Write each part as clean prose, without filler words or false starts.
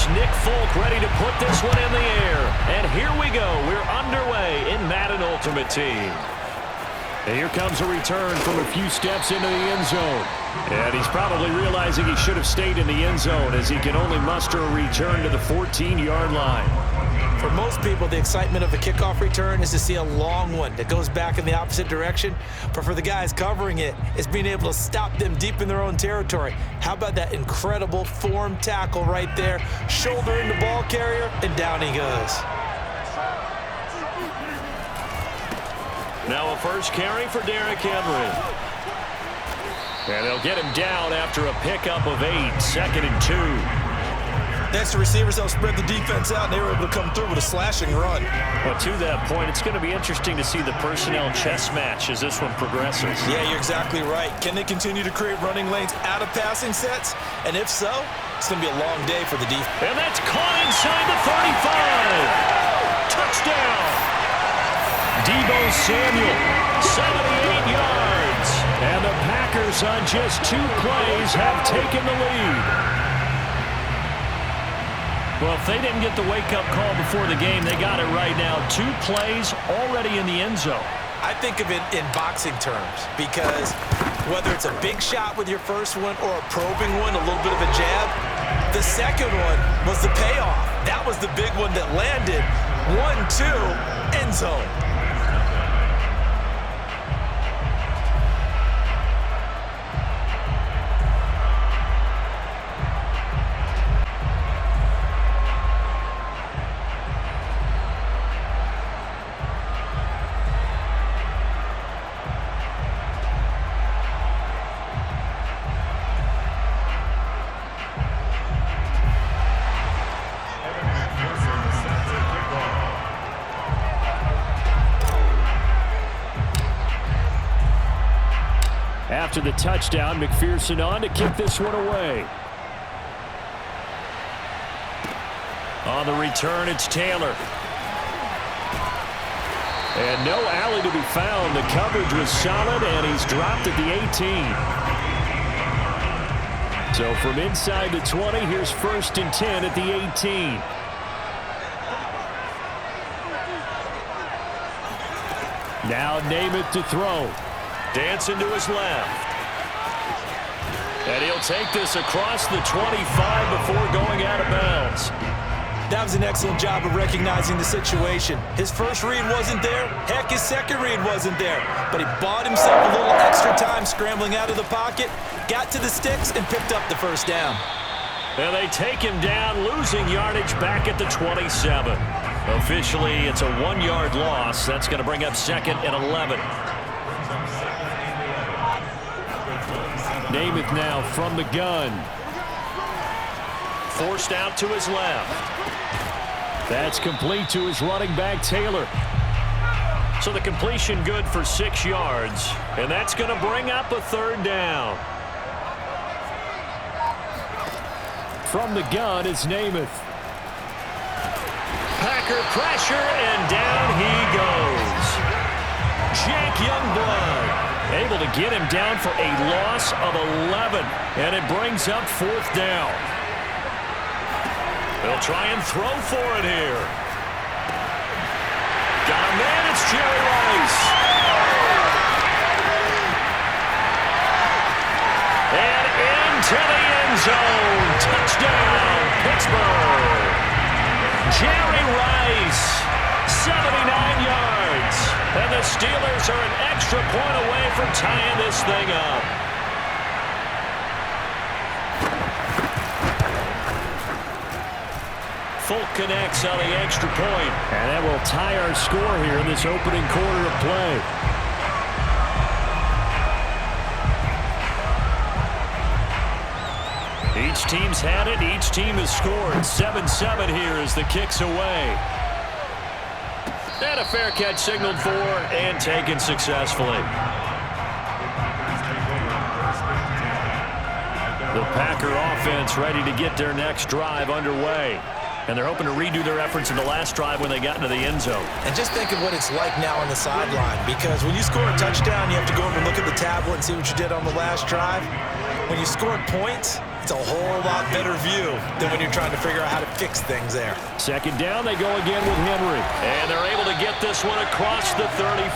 Here's Nick Folk ready to put this one in the air. And here we go. We're underway in Madden Ultimate Team. And here comes a return from a few steps into the end zone. And he's probably realizing he should have stayed in the end zone as he can only muster a return to the 14-yard line. For most people, the excitement of a kickoff return is to see a long one that goes back in the opposite direction. But for the guys covering it, it's being able to stop them deep in their own territory. How about that incredible form tackle right there? Shoulder in the ball carrier, and down he goes. Now a first carry for Derrick Henry. And they'll get him down after a pickup of 8, 2nd and 2. Next to receivers, they'll spread the defense out, and they were able to come through with a slashing run. Well, to that point, it's going to be interesting to see the personnel chess match as this one progresses. Yeah, you're exactly right. Can they continue to create running lanes out of passing sets? And if so, it's going to be a long day for the defense. And that's caught inside the 35. Touchdown. Deebo Samuel, 78 yards. And the Packers on just 2 plays have taken the lead. Well, if they didn't get the wake-up call before the game, they got it right now. 2 plays already in the end zone. I think of it in boxing terms because whether it's a big shot with your first one or a probing one, a little bit of a jab, the second one was the payoff. That was the big one that landed. 1-2, end zone. After the touchdown, McPherson on to kick this one away. On the return, it's Taylor. And no alley to be found. The coverage was solid, and he's dropped at the 18. So from inside the 20, here's 1st and 10 at the 18. Now Namath to throw. Dancing to his left. And he'll take this across the 25 before going out of bounds. That was an excellent job of recognizing the situation. His first read wasn't there. Heck, his second read wasn't there. But he bought himself a little extra time scrambling out of the pocket, got to the sticks, and picked up the first down. And they take him down, losing yardage back at the 27. Officially, it's a 1-yard loss. That's going to bring up 2nd and 11. Namath now from the gun. Forced out to his left. That's complete to his running back, Taylor. So the completion good for 6 yards. And that's going to bring up a 3rd down. From the gun is Namath. Packer pressure, and down he goes. Jake Youngblood able to get him down for a loss of 11. And it brings up 4th down. They'll try and throw for it here. Got a man, it's Jerry Rice. And into the end zone. Touchdown, Pittsburgh. Jerry Rice, 79 yards. And the Steelers are an extra point away from tying this thing up. Folk connects on the extra point. And that will tie our score here in this opening quarter of play. Each team's had it. Each team has scored. 7-7 here as the kick's away. And a fair catch signaled for and taken successfully. The Packer offense ready to get their next drive underway. And they're hoping to redo their efforts in the last drive when they got into the end zone. And just think of what it's like now on the sideline, because when you score a touchdown, you have to go over and look at the tablet and see what you did on the last drive. When you scored points, It's a whole lot better view than when you're trying to figure out how to fix things there. Second down, they go again with Henry. And they're able to get this one across the 35.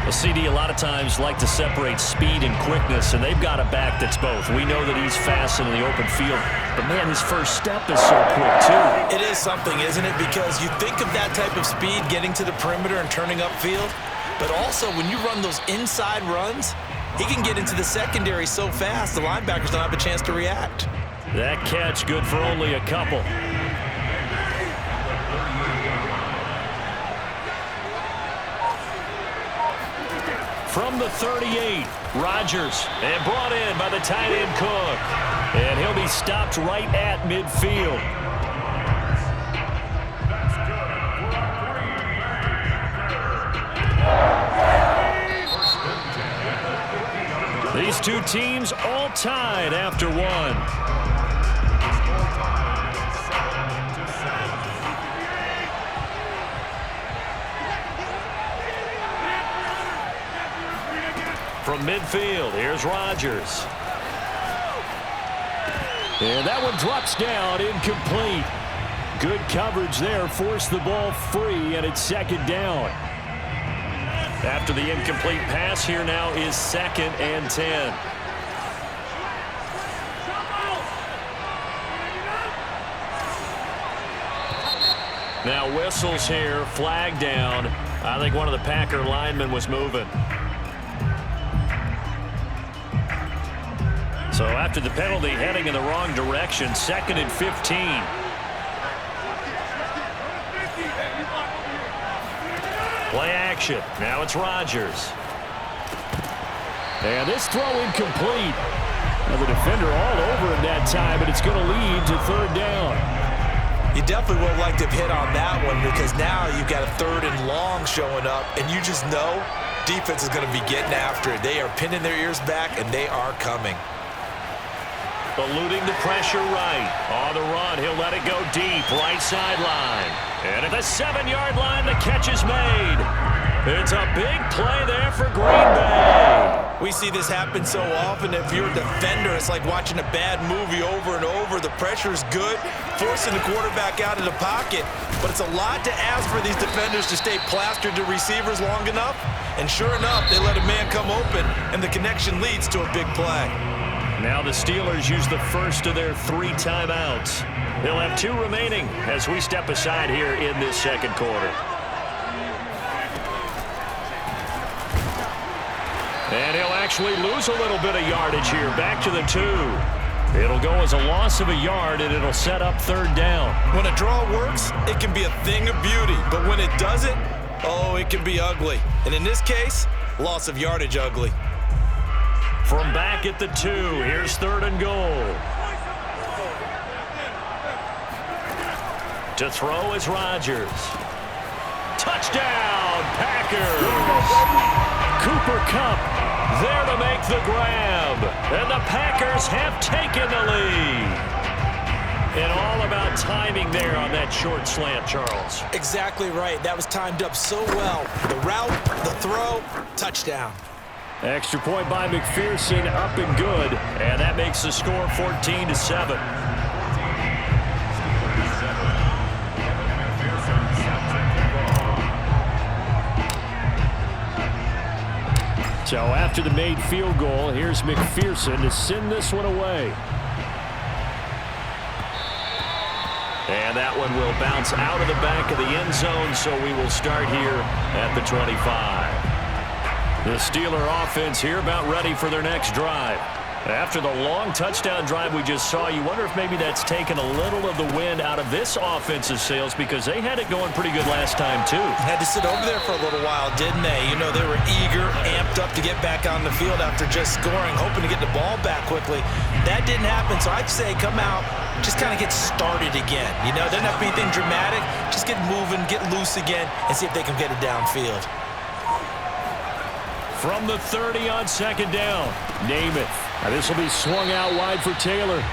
Well, CD, a lot of times like to separate speed and quickness, and they've got a back that's both. We know that he's fast in the open field, but, man, his first step is so quick, too. It is something, isn't it? Because you think of that type of speed getting to the perimeter and turning upfield, but also when you run those inside runs, he can get into the secondary so fast the linebackers don't have a chance to react. That catch good for only a couple. From the 38, Rodgers, and brought in by the tight end Cook. And he'll be stopped right at midfield. These two teams all tied after one. From midfield, here's Rodgers. And that one drops down, incomplete. Good coverage there, forced the ball free, and it's second down. After the incomplete pass, here now is 2nd and 10. Now whistles here, flag down. I think one of the Packer linemen was moving. So after the penalty, heading in the wrong direction, 2nd and 15. Play action. Now it's Rodgers. And this throw incomplete. Now the defender all over him that time, but it's going to lead to 3rd down. You definitely would like to have hit on that one because now you've got a 3rd and long showing up, and you just know defense is going to be getting after it. They are pinning their ears back, and they are coming. Eluding the pressure right. On the run, he'll let it go deep, right sideline. And at the 7-yard line, the catch is made. It's a big play there for Green Bay. We see this happen so often. If you're a defender, it's like watching a bad movie over and over. The pressure is good, forcing the quarterback out of the pocket. But it's a lot to ask for these defenders to stay plastered to receivers long enough. And sure enough, they let a man come open, and the connection leads to a big play. Now the Steelers use the first of their 3 timeouts. They'll have 2 remaining as we step aside here in this second quarter. And he'll actually lose a little bit of yardage here, back to the 2. It'll go as a loss of a yard, and it'll set up 3rd down. When a draw works, it can be a thing of beauty. But when it doesn't, oh, it can be ugly. And in this case, loss of yardage ugly. From back at the 2, here's 3rd and goal. To throw is Rodgers. Touchdown, Packers! Cooper Kupp there to make the grab. And the Packers have taken the lead. And all about timing there on that short slant, Charles. Exactly right. That was timed up so well. The route, the throw, touchdown. Extra point by McPherson, up and good. And that makes the score 14-7. So after the made field goal, here's McPherson to send this one away. And that one will bounce out of the back of the end zone, so we will start here at the 25. The Steeler offense here about ready for their next drive. After the long touchdown drive we just saw, you wonder if maybe that's taken a little of the wind out of this offensive sails because they had it going pretty good last time too. Had to sit over there for a little while, didn't they? You know, they were eager, amped up to get back on the field after just scoring, hoping to get the ball back quickly. That didn't happen, so I'd say come out, just kind of get started again. You know, doesn't have to be anything dramatic. Just get moving, get loose again, and see if they can get it downfield. From the 30 on 2nd down, Namath. Now this will be swung out wide for Taylor.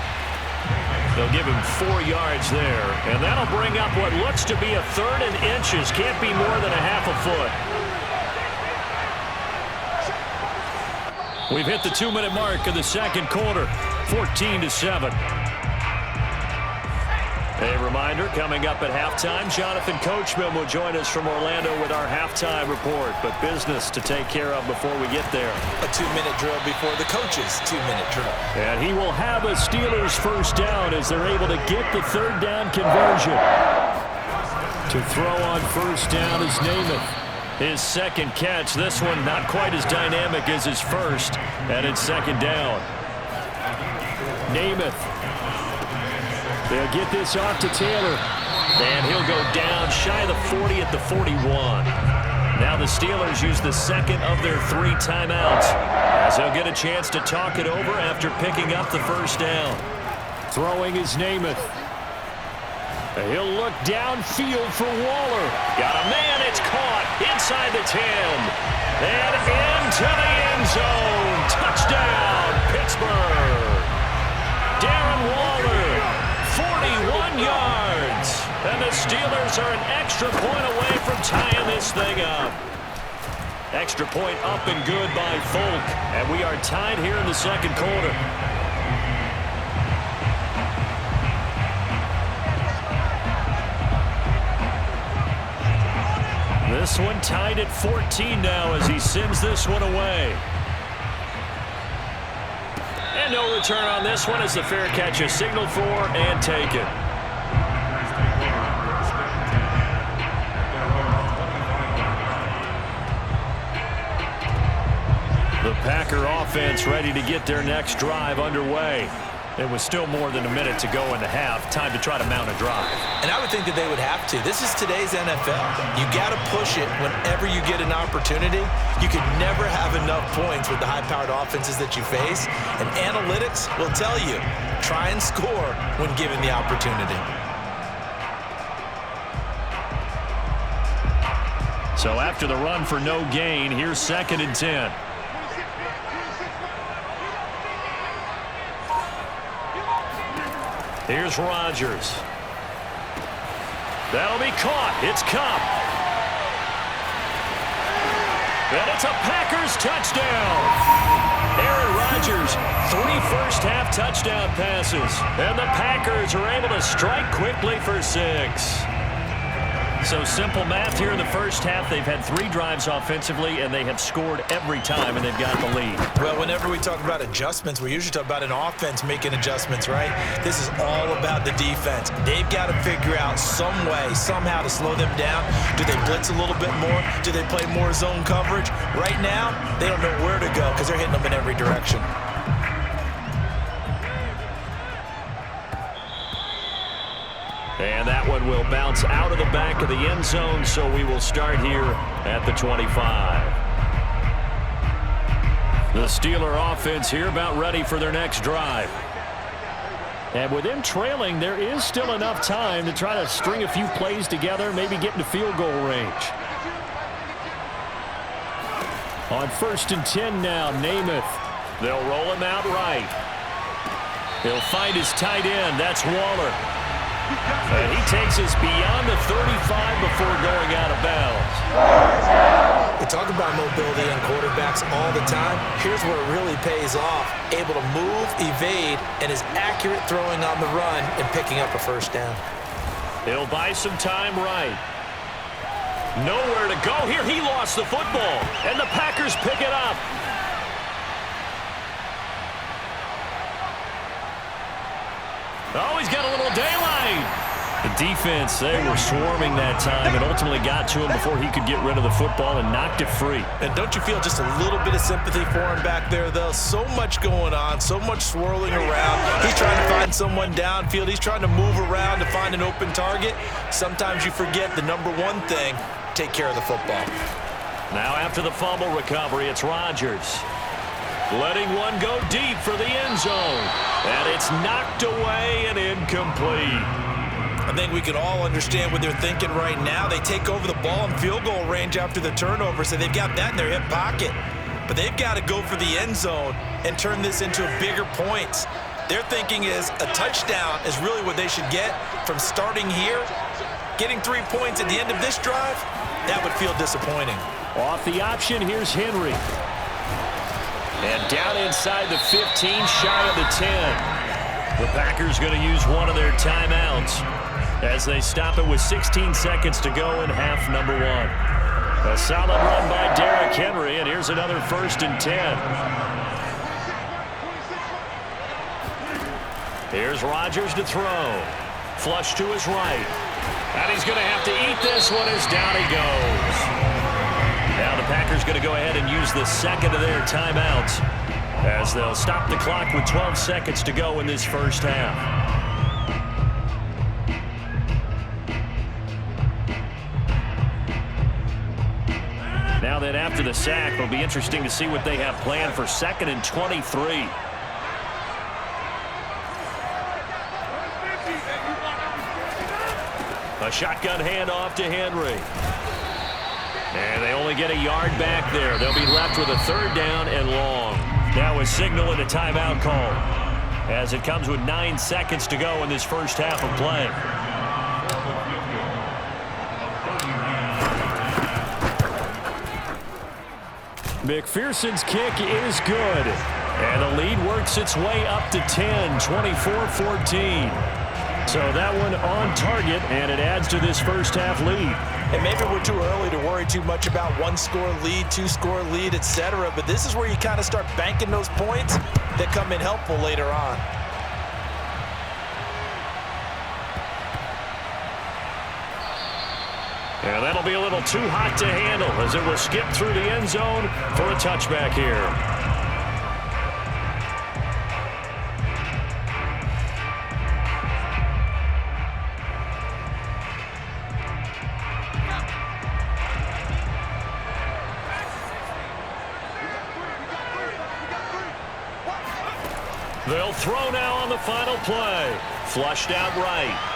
They'll give him 4 yards there, and that'll bring up what looks to be a 3rd and inches. Can't be more than a half a foot. We've hit the 2-minute mark of the second quarter. 14-7. A reminder, coming up at halftime, Jonathan Coachman will join us from Orlando with our halftime report. But business to take care of before we get there. A 2-minute drill before the coach's 2-minute drill. And he will have a Steelers first down as they're able to get the third down conversion. To throw on first down is Namath. His second catch, this one not quite as dynamic as his first, and it's second down. Namath. They'll get this off to Taylor, and he'll go down shy of the 40 at the 41. Now the Steelers use the second of their 3 timeouts, as they'll get a chance to talk it over after picking up the first down. Throwing is Namath. He'll look downfield for Waller. Got a man, it's caught inside the 10. And into the end zone. Touchdown, Pittsburgh. Darren Waller, 41 yards. And the Steelers are an extra point away from tying this thing up. Extra point up and good by Folk. And we are tied here in the second quarter. This one tied at 14 now as he sends this one away. And no return on this one as the fair catch is signaled for and taken. The Packer offense ready to get their next drive underway. It was still more than a minute to go in the half. Time to try to mount a drive. And I would think that they would have to. This is today's NFL. You got to push it whenever you get an opportunity. You can never have enough points with the high-powered offenses that you face. And analytics will tell you, try and score when given the opportunity. So after the run for no gain, here's 2nd and 10. Here's Rodgers. That'll be caught. It's Kupp. And it's a Packers touchdown. Aaron Rodgers, 3 first-half touchdown passes. And the Packers are able to strike quickly for 6. So simple math here in the first half. They've had 3 drives offensively, and they have scored every time, and they've got the lead. Well, whenever we talk about adjustments, we usually talk about an offense making adjustments, right? This is all about the defense. They've got to figure out some way, somehow to slow them down. Do they blitz a little bit more? Do they play more zone coverage? Right now, they don't know where to go because they're hitting them in every direction. And that one will bounce out of the back of the end zone, so we will start here at the 25. The Steeler offense here about ready for their next drive. And with them trailing, there is still enough time to try to string a few plays together, maybe get into field goal range. On 1st and 10 now, Namath. They'll roll him out right. He'll find his tight end. That's Waller. And he takes us beyond the 35 before going out of bounds. We talk about mobility in quarterbacks all the time. Here's where it really pays off. Able to move, evade, and is accurate throwing on the run and picking up a first down. He'll buy some time right. Nowhere to go here. He lost the football, and the Packers pick it up. Oh, he's got a little daylight. The defense, they were swarming that time and ultimately got to him before he could get rid of the football and knocked it free. And don't you feel just a little bit of sympathy for him back there, though? So much going on, so much swirling around. He's trying to find someone downfield. He's trying to move around to find an open target. Sometimes you forget the number one thing, take care of the football. Now after the fumble recovery, it's Rodgers. Letting one go deep for the end zone. And it's knocked away and incomplete. I think we can all understand what they're thinking right now. They take over the ball in field goal range after the turnover, so they've got that in their hip pocket. But they've got to go for the end zone and turn this into bigger points. Their thinking is a touchdown is really what they should get from starting here. Getting 3 points at the end of this drive, that would feel disappointing. Off the option, here's Henry. And down inside the 15, shy of the 10. The Packers going to use one of their timeouts as they stop it with 16 seconds to go in half number one. A solid run by Derrick Henry, and here's another 1st and 10. Here's Rodgers to throw. Flush to his right. And he's going to have to eat this one as down he goes. Now the Packers going to go ahead and use the second of their timeouts as they'll stop the clock with 12 seconds to go in this first half. Now then, after the sack, it'll be interesting to see what they have planned for 2nd and 23. A shotgun handoff to Henry. And they only get a yard back there. They'll be left with a 3rd down and long. Now a signal and a timeout call as it comes with 9 seconds to go in this first half of play. McPherson's kick is good. And the lead works its way up to 10, 24-14. So that one on target, and it adds to this first half lead. And maybe we're too early to worry too much about 1-score lead, 2-score lead, etc. But this is where you kind of start banking those points that come in helpful later on. And that'll be a little too hot to handle as it will skip through the end zone for a touchback here. They'll throw now on the final play. Flushed out right.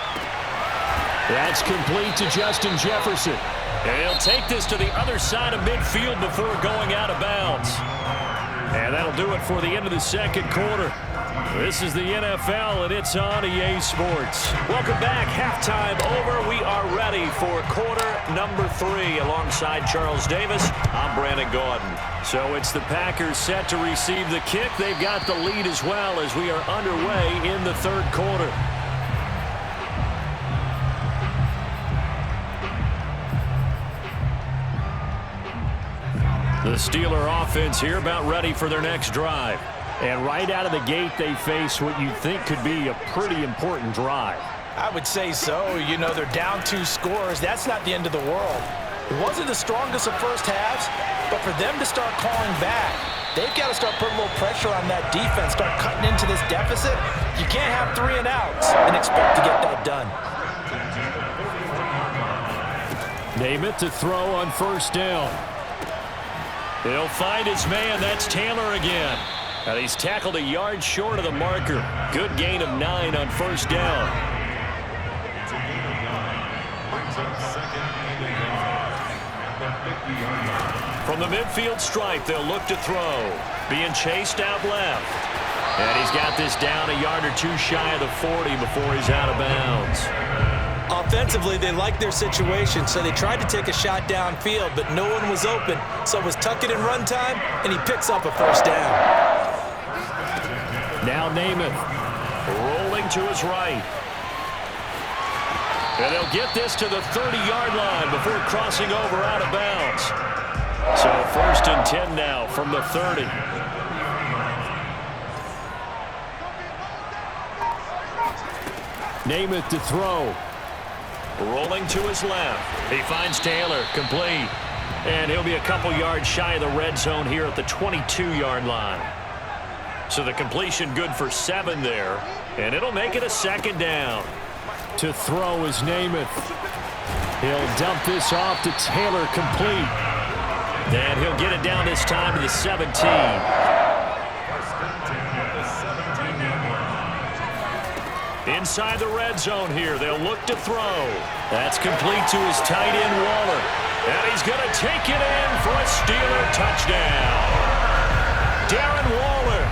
That's complete to Justin Jefferson. And he'll take this to the other side of midfield before going out of bounds. And that'll do it for the end of the second quarter. This is the NFL, and it's on EA Sports. Welcome back. Halftime over. We are ready for quarter number 3. Alongside Charles Davis, I'm Brandon Gaudin. So it's the Packers set to receive the kick. They've got the lead as well as we are underway in the third quarter. The Steeler offense here about ready for their next drive. And right out of the gate, they face what you think could be a pretty important drive. I would say so. You know, they're down 2 scores. That's not the end of the world. It wasn't the strongest of first halves, but for them to start calling back, they've got to start putting a little pressure on that defense, start cutting into this deficit. You can't have 3 and outs and expect to get that done. Namath to throw on first down. He'll find his man. That's Taylor again. And he's tackled a yard short of the marker. Good gain of 9 on first down. From the midfield stripe, they'll look to throw. Being chased out left. And he's got this down a yard or 2 shy of the 40 before he's out of bounds. Offensively, they liked their situation, so they tried to take a shot downfield, but no one was open. So it was tuck it in run time, and he picks up a first down. Now Namath rolling to his right. And they'll get this to the 30-yard line before crossing over out of bounds. So 1st and 10 now from the 30. Namath to throw. Rolling to his left. He finds Taylor, complete. And he'll be a couple yards shy of the red zone here at the 22-yard line. So the completion good for 7 there. And it'll make it a 2nd down. To throw is Namath. He'll dump this off to Taylor, complete. And he'll get it down this time to the 17. Inside the red zone here, they'll look to throw. That's complete to his tight end, Waller. And he's going to take it in for a Steeler touchdown. Darren Waller,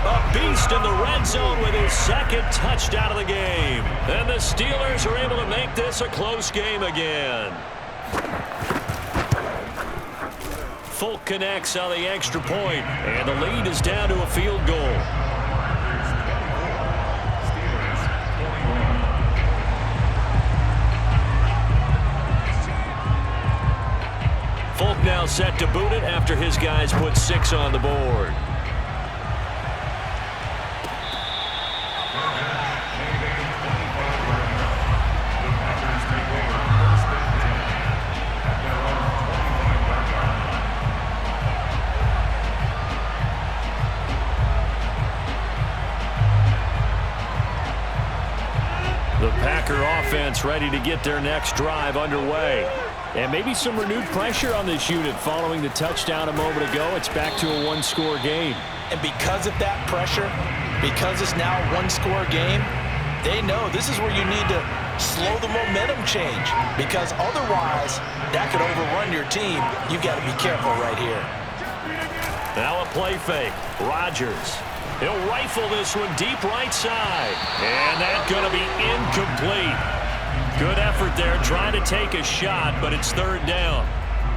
a beast in the red zone with his 2nd touchdown of the game. And the Steelers are able to make this a close game again. Folk connects on the extra point, and the lead is down to a field goal. Folk now set to boot it after his guys put 6 on the board. The Packer offense ready to get their next drive underway. And maybe some renewed pressure on this unit following the touchdown a moment ago. It's back to a one-score game. And because of that pressure, because it's now a one-score game, they know this is where you need to slow the momentum change, because otherwise that could overrun your team. You've got to be careful right here. Now a play fake. Rodgers. He'll rifle this one deep right side. And that's going to be incomplete. Good effort there trying to take a shot, but it's third down.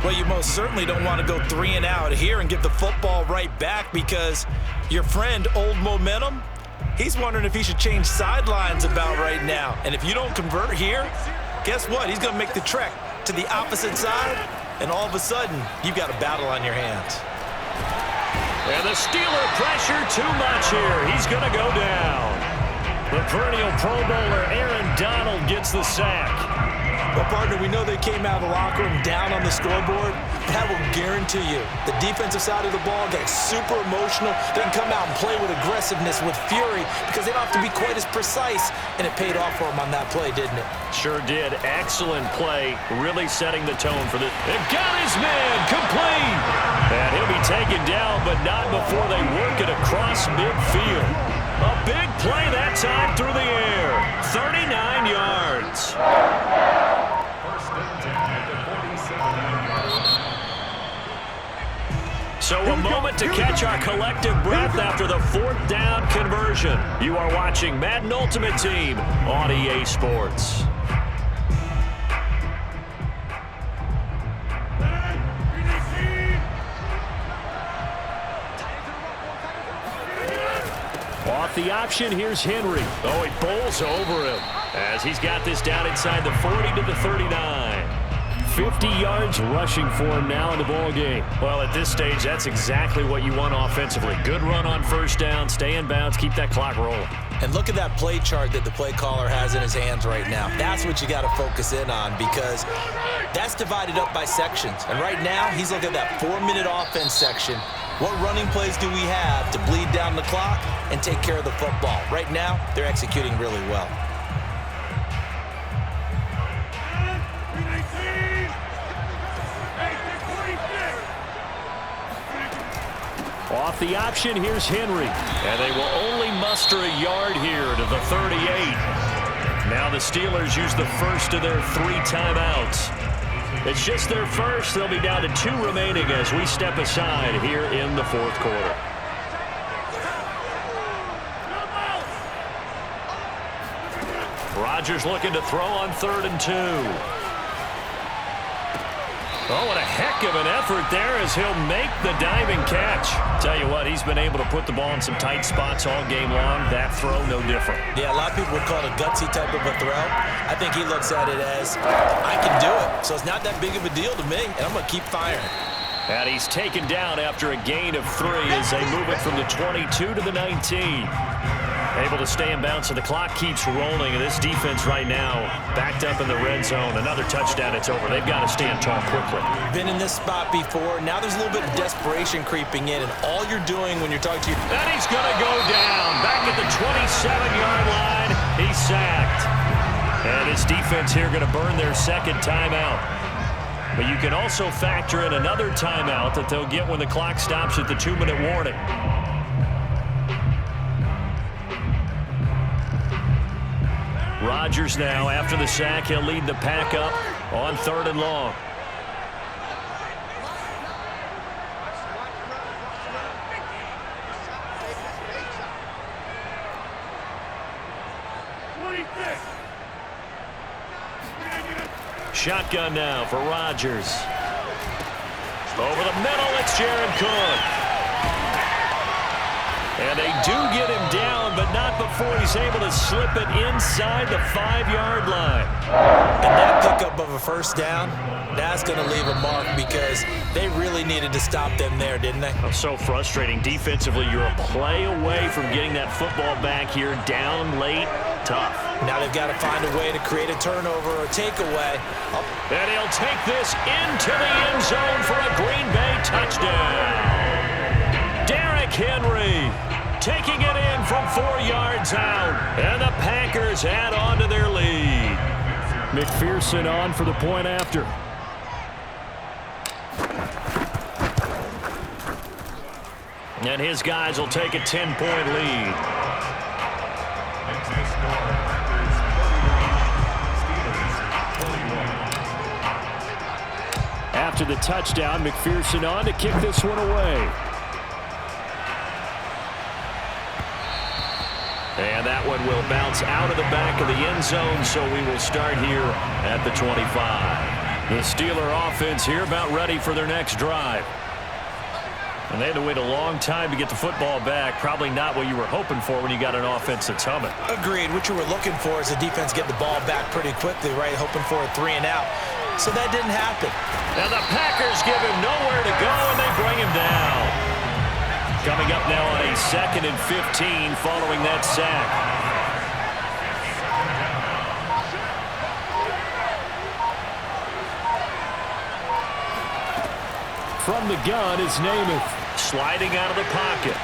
Well, you most certainly don't want to go 3 and out here and give the football right back, because your friend, Old Momentum, he's wondering if he should change sidelines about right now. And if you don't convert here, guess what? He's going to make the trek to the opposite side, and all of a sudden, you've got a battle on your hands. And the Steeler pressure too much here. He's going to go down. The perennial Pro Bowler Aaron Donald gets the sack. Well, partner, we know they came out of the locker room down on the scoreboard. That will guarantee you the defensive side of the ball got super emotional. They can come out and play with aggressiveness, with fury, because they don't have to be quite as precise. And it paid off for them on that play, didn't it? Sure did. Excellent play, really setting the tone for this. They've got his man complete. And he'll be taken down, but not before they work it across midfield. A big play that time through the air. 39 yards. So a moment to catch our collective breath after the 4th down conversion. You are watching Madden Ultimate Team on EA Sports. Off the option, here's Henry. Oh, he bowls over him as he's got this down inside the 40 to the 39. 50 yards rushing for him now in the ball game. Well, at this stage, that's exactly what you want offensively. Good run on first down, stay in bounds, keep that clock rolling. And look at that play chart that the play caller has in his hands right now. That's what you got to focus in on, because that's divided up by sections. And right now, he's looking at that 4-minute offense section. What running plays do we have to bleed down the clock and take care of the football? Right now, they're executing really well. Off the option, here's Henry. And they will only muster a yard here to the 38. Now the Steelers use the first of their 3 timeouts. It's just their first. They'll be down to 2 remaining as we step aside here in the 4th quarter. Rodgers looking to throw on 3rd and 2. Oh, what a heck of an effort there as he'll make the diving catch. Tell you what, he's been able to put the ball in some tight spots all game long. That throw, no different. Yeah, a lot of people would call it a gutsy type of a throw. I think he looks at it as, I can do it, so it's not that big of a deal to me, and I'm going to keep firing. And he's taken down after a gain of 3 as they move it from the 22 to the 19. Able to stay in bounds, so the clock keeps rolling. And this defense right now backed up in the red zone. Another touchdown, it's over. They've got to stand tall quickly. Been in this spot before. Now there's a little bit of desperation creeping in. And all you're doing when you're talking to your... And he's going to go down. Back at the 27-yard line. He's sacked. And this defense here going to burn their 2nd timeout. But you can also factor in another timeout that they'll get when the clock stops at the 2-minute warning. Rodgers now, after the sack, he'll lead the pack up on 3rd and long. Shotgun now for Rodgers. Over the middle, it's Jared Cook. And they do get him down, but not before he's able to slip it inside the 5-yard line. And that pickup of a first down, that's going to leave a mark because they really needed to stop them there, didn't they? Oh, so frustrating. Defensively, you're a play away from getting that football back here. Down late, tough. Now they've got to find a way to create a turnover or takeaway. And he'll take this into the end zone for a Green Bay touchdown. Derrick Henry taking it in from 4 yards out. And the Packers add on to their lead. McPherson on for the point after. And his guys will take a 10-point lead. After the touchdown, McPherson on to kick this one away. And that one will bounce out of the back of the end zone, so we will start here at the 25. The Steeler offense here about ready for their next drive. And they had to wait a long time to get the football back. Probably not what you were hoping for when you got an offense that's humming. Agreed. What you were looking for is the defense get the ball back pretty quickly, right? Hoping for a 3 and out. So that didn't happen. Now the Packers give him nowhere to go, and they bring him down. Coming up now on a 2nd and 15 following that sack. From the gun is Namath, sliding out of the pocket.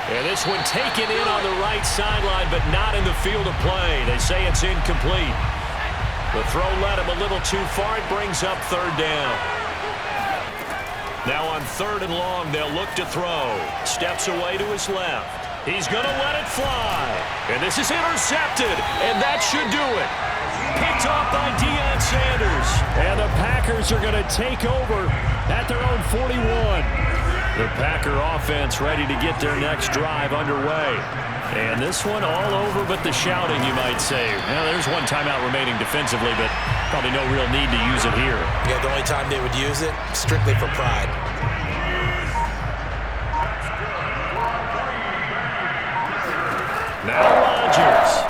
And this one taken in on the right sideline, but not in the field of play. They say it's incomplete. The throw led him a little too far. It brings up 3rd down. Now on 3rd and long, they'll look to throw. Steps away to his left. He's going to let it fly. And this is intercepted. And that should do it. Picked off by Deion Sanders. And the Packers are going to take over at their own 41. The Packer offense ready to get their next drive underway. And this one all over but the shouting, you might say. Now, there's one timeout remaining defensively, but probably no real need to use it here. Yeah, the only time they would use it, strictly for pride. Now Rodgers.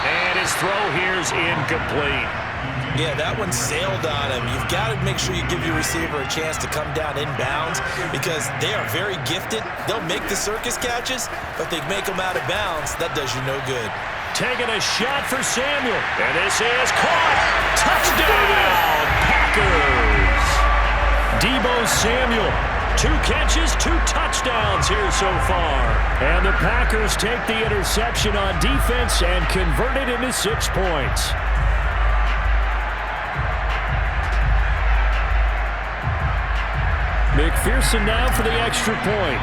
And his throw here is incomplete. Yeah, that one sailed on him. You've got to make sure you give your receiver a chance to come down inbounds because they are very gifted. They'll make the circus catches, but they make them out of bounds. That does you no good. Taking a shot for Samuel. And this is caught. Touchdown, Packers. Deebo Samuel. 2 catches, 2 touchdowns here so far. And the Packers take the interception on defense and convert it into 6 points. McPherson now for the extra point.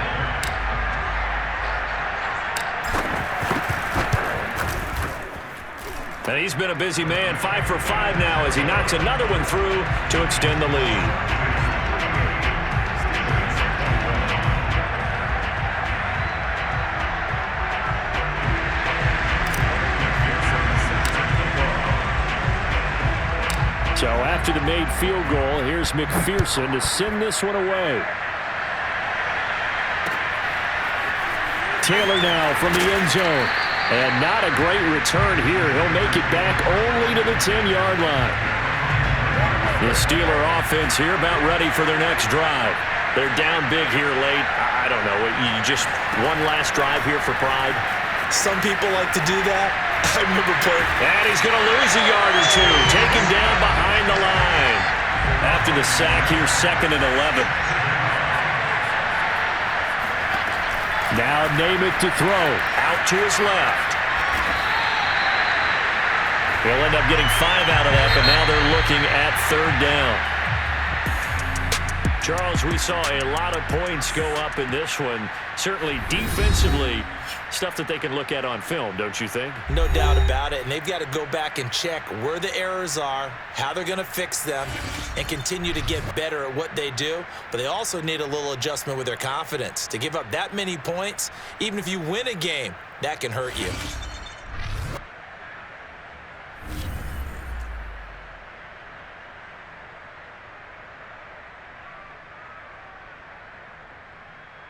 And he's been a busy man, 5 for 5 now as he knocks another one through to extend the lead. So after the made field goal, here's McPherson to send this one away. Taylor now from the end zone. And not a great return here. He'll make it back only to the 10-yard line. The Steeler offense here about ready for their next drive. They're down big here late. I don't know. You just one last drive here for pride. Some people like to do that. I remember playing. And he's going to lose a yard or two. Taken down behind the line. After the sack here, 2nd and 11. Now Namath to throw. Out to his left. He'll end up getting 5 out of that, but now they're looking at 3rd down. Charles, we saw a lot of points go up in this one. Certainly defensively, stuff that they can look at on film, don't you think? No doubt about it. And they've got to go back and check where the errors are, how they're going to fix them, and continue to get better at what they do. But they also need a little adjustment with their confidence. To give up that many points, even if you win a game, that can hurt you.